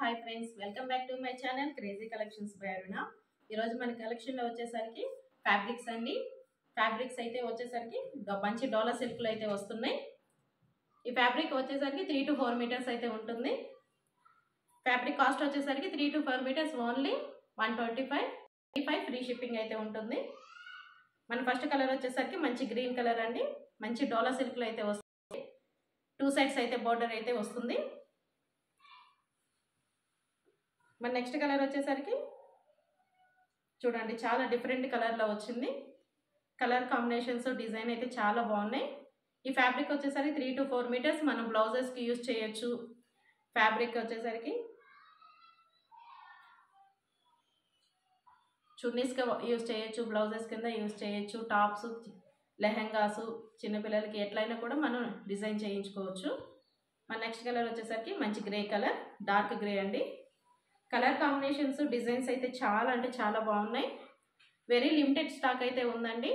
Hi friends, welcome back to my channel crazy collections by Aruna. ఈరోజు మన కలెక్షన్లో వచ్చేసరికి ఫ్యాబ్రిక్స్ అండి. ఫ్యాబ్రిక్స్ అయితే వచ్చేసరికి మంచి డోలా సిల్క్లు అయితే వస్తున్నాయి. ఈ ఫ్యాబ్రిక్ వచ్చేసరికి 3 to 4 మీటర్స్ అయితే ఉంటుంది. ఫ్యాబ్రిక్ కాస్ట్ వచ్చేసరికి 3 to 4 metres only 125 free shipping అయితే ఉంటుంది. మన ఫస్ట్ కలర్ వచ్చేసరికి మంచి గ్రీన్ కలర్ అండి. మంచి డోలా సిల్క్లు అయితే వస్తుంది. 2 సైడ్స్ అయితే బోర్డర్ అయితే వస్తుంది. మన నెక్స్ట్ కలర్ వచ్చేసరికి చూడండి, చాలా డిఫరెంట్ కలర్లో వచ్చింది. కలర్ కాంబినేషన్స్ డిజైన్ అయితే చాలా బాగున్నాయి. ఈ ఫ్యాబ్రిక్ వచ్చేసరికి 3 to 4 మీటర్స్ మనం బ్లౌజెస్కి యూజ్ చేయొచ్చు. ఫ్యాబ్రిక్ వచ్చేసరికి చున్నీస్గా యూజ్ చేయొచ్చు, బ్లౌజెస్ కింద యూజ్ చేయొచ్చు, టాప్స్, లెహెంగాసు, చిన్నపిల్లలకి ఎట్లయినా కూడా మనం డిజైన్ చేయించుకోవచ్చు. మన నెక్స్ట్ కలర్ వచ్చేసరికి మంచి గ్రే కలర్, డార్క్ గ్రే అండి. కలర్ కాంబినేషన్స్ డిజైన్స్ అయితే చాలా అంటే చాలా బాగున్నాయి. వెరీ లిమిటెడ్ స్టాక్ అయితే ఉందండి.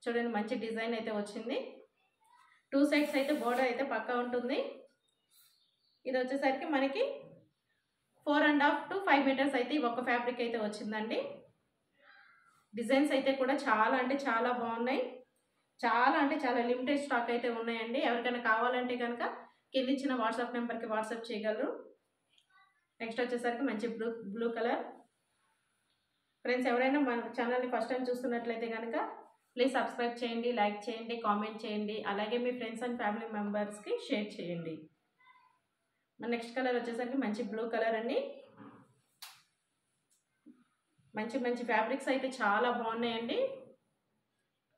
చూడండి, మంచి డిజైన్ అయితే వచ్చింది. 2 సైడ్స్ అయితే బోర్డర్ అయితే పక్కా ఉంటుంది. ఇది వచ్చేసరికి మనకి 4.5 to 5 మీటర్స్ అయితే ఒక ఫ్యాబ్రిక్ అయితే వచ్చిందండి. డిజైన్స్ అయితే కూడా చాలా అంటే చాలా బాగున్నాయి. చాలా అంటే చాలా లిమిటెడ్ స్టాక్ అయితే ఉన్నాయండి. ఎవరికైనా కావాలంటే కనుక కింద ఇచ్చిన వాట్సాప్ నెంబర్కి వాట్సాప్ చేయగలరు. నెక్స్ట్ వచ్చేసరికి మంచి బ్లూ కలర్. ఫ్రెండ్స్, ఎవరైనా మన ఛానల్ని ఫస్ట్ టైం చూస్తున్నట్లయితే కనుక ప్లీజ్ సబ్స్క్రైబ్ చేయండి, లైక్ చేయండి, కామెంట్ చేయండి, అలాగే మీ ఫ్రెండ్స్ అండ్ ఫ్యామిలీ మెంబర్స్కి షేర్ చేయండి. మన నెక్స్ట్ కలర్ వచ్చేసరికి మంచి బ్లూ కలర్ అండి. మంచి మంచి ఫ్యాబ్రిక్స్ అయితే చాలా బాగున్నాయండి.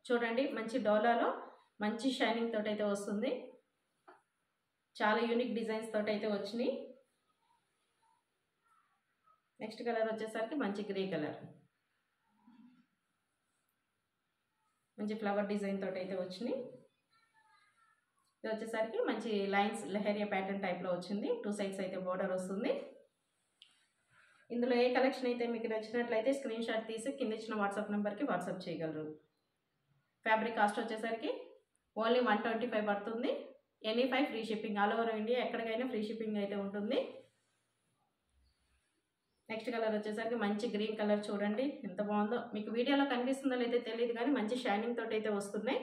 చూడండి, మంచి డోలాలో మంచి షైనింగ్ తోటి అయితే వస్తుంది. చాలా యూనిక్ డిజైన్స్ తోటి అయితే వచ్చినాయి. నెక్స్ట్ కలర్ వచ్చేసరికి మంచి గ్రే కలర్, మంచి ఫ్లవర్ డిజైన్ తోటి అయితే వచ్చినాయి. ఇది వచ్చేసరికి మంచి లైన్స్ లెహరియా ప్యాటర్న్ టైప్లో వచ్చింది. 2 సైడ్స్ అయితే బోర్డర్ వస్తుంది. ఇందులో ఏ కలెక్షన్ అయితే మీకు నచ్చినట్లయితే స్క్రీన్ షాట్ తీసి కింద ఇచ్చిన వాట్సాప్ నెంబర్కి వాట్సాప్ చేయగలరు. ఫ్యాబ్రిక్ కాస్ట్ వచ్చేసరికి ఓన్లీ 125 పడుతుంది. Any 5 free shipping, all over India ఎక్కడికైనా ఫ్రీ షిప్పింగ్ అయితే ఉంటుంది. నెక్స్ట్ కలర్ వచ్చేసరికి మంచి గ్రీన్ కలర్. చూడండి ఎంత బాగుందో. మీకు వీడియోలో కనిపిస్తుందో లేదో తెలియదు కానీ మంచి షైనింగ్ తోటి అయితే వస్తున్నాయి.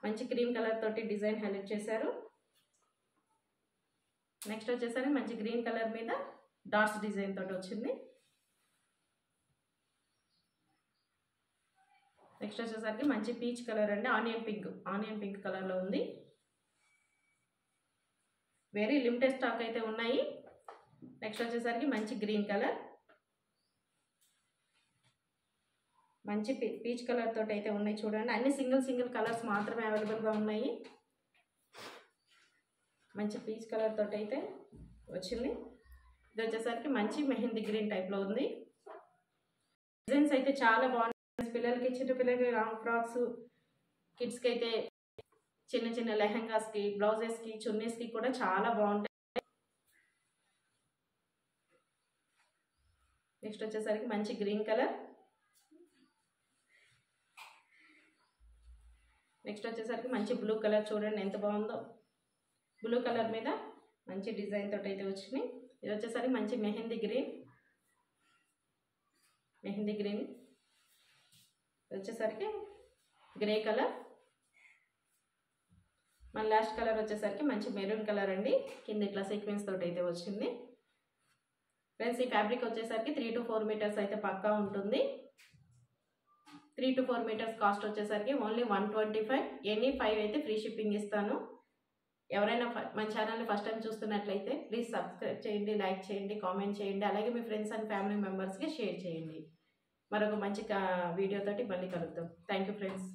మంచి క్రీమ్ కలర్ తోటి డిజైన్ హైలైట్ చేశారు. నెక్స్ట్ వచ్చేసరికి మంచి గ్రీన్ కలర్ మీద డాట్స్ డిజైన్ తోటి వచ్చింది. నెక్స్ట్ వచ్చేసరికి మంచి పీచ్ కలర్ అండి. ఆనియన్ పింక్ కలర్లో ఉంది. వెరీ లిమిటెడ్ స్టాక్ అయితే ఉన్నాయి. నెక్స్ట్ వచ్చేసరికి మంచి గ్రీన్ కలర్, మంచి పీచ్ కలర్ తోటి అయితే ఉన్నాయి. చూడండి, అన్ని సింగిల్ కలర్స్ మాత్రమే అవైలబుల్గా ఉన్నాయి. మంచి పీచ్ కలర్ తోటి అయితే వచ్చింది. ఇది వచ్చేసరికి మంచి మెహందీ గ్రీన్ టైప్లో ఉంది. డిజైన్స్ అయితే చాలా బాగున్నాయి. పిల్లలకి, చిన్న పిల్లలకి లాంగ్ ఫ్రాక్స్, కిడ్స్కి అయితే చిన్న చిన్న లెహంగాస్కి, బ్లౌజెస్కి, చున్నీస్కి కూడా చాలా బాగుంటాయి. నెక్స్ట్ వచ్చేసరికి మంచి గ్రీన్ కలర్. నెక్స్ట్ వచ్చేసరికి మంచి బ్లూ కలర్. చూడండి ఎంత బాగుందో. బ్లూ కలర్ మీద మంచి డిజైన్ తోటి అయితే వచ్చినాయి. ఇది వచ్చేసరికి మంచి మెహందీ గ్రీన్. ఇది వచ్చేసరికి గ్రే కలర్. మన లాస్ట్ కలర్ వచ్చేసరికి మంచి మెరూన్ కలర్ అండి. కింద ఇట్లా సీక్వెన్స్ తోటి అయితే వచ్చింది. ఫ్రెండ్స్, ఈ ఫ్యాబ్రిక్ వచ్చేసరికి 3 to 4 మీటర్స్ అయితే పక్కా ఉంటుంది. 3 to 4 మీటర్స్ కాస్ట్ వచ్చేసరికి ఓన్లీ 125. ఎనీ 5 అయితే ఫ్రీ షిప్పింగ్ ఇస్తాను. ఎవరైనా మన ఛానల్ని ఫస్ట్ టైం చూస్తున్నట్లయితే ప్లీజ్ సబ్స్క్రైబ్ చేయండి, లైక్ చేయండి, కామెంట్ చేయండి, అలాగే మీ ఫ్రెండ్స్ అండ్ ఫ్యామిలీ మెంబర్స్కి షేర్ చేయండి. మరొక మంచి వీడియోతోటి మళ్ళీ కలుద్దాం. Thank you friends.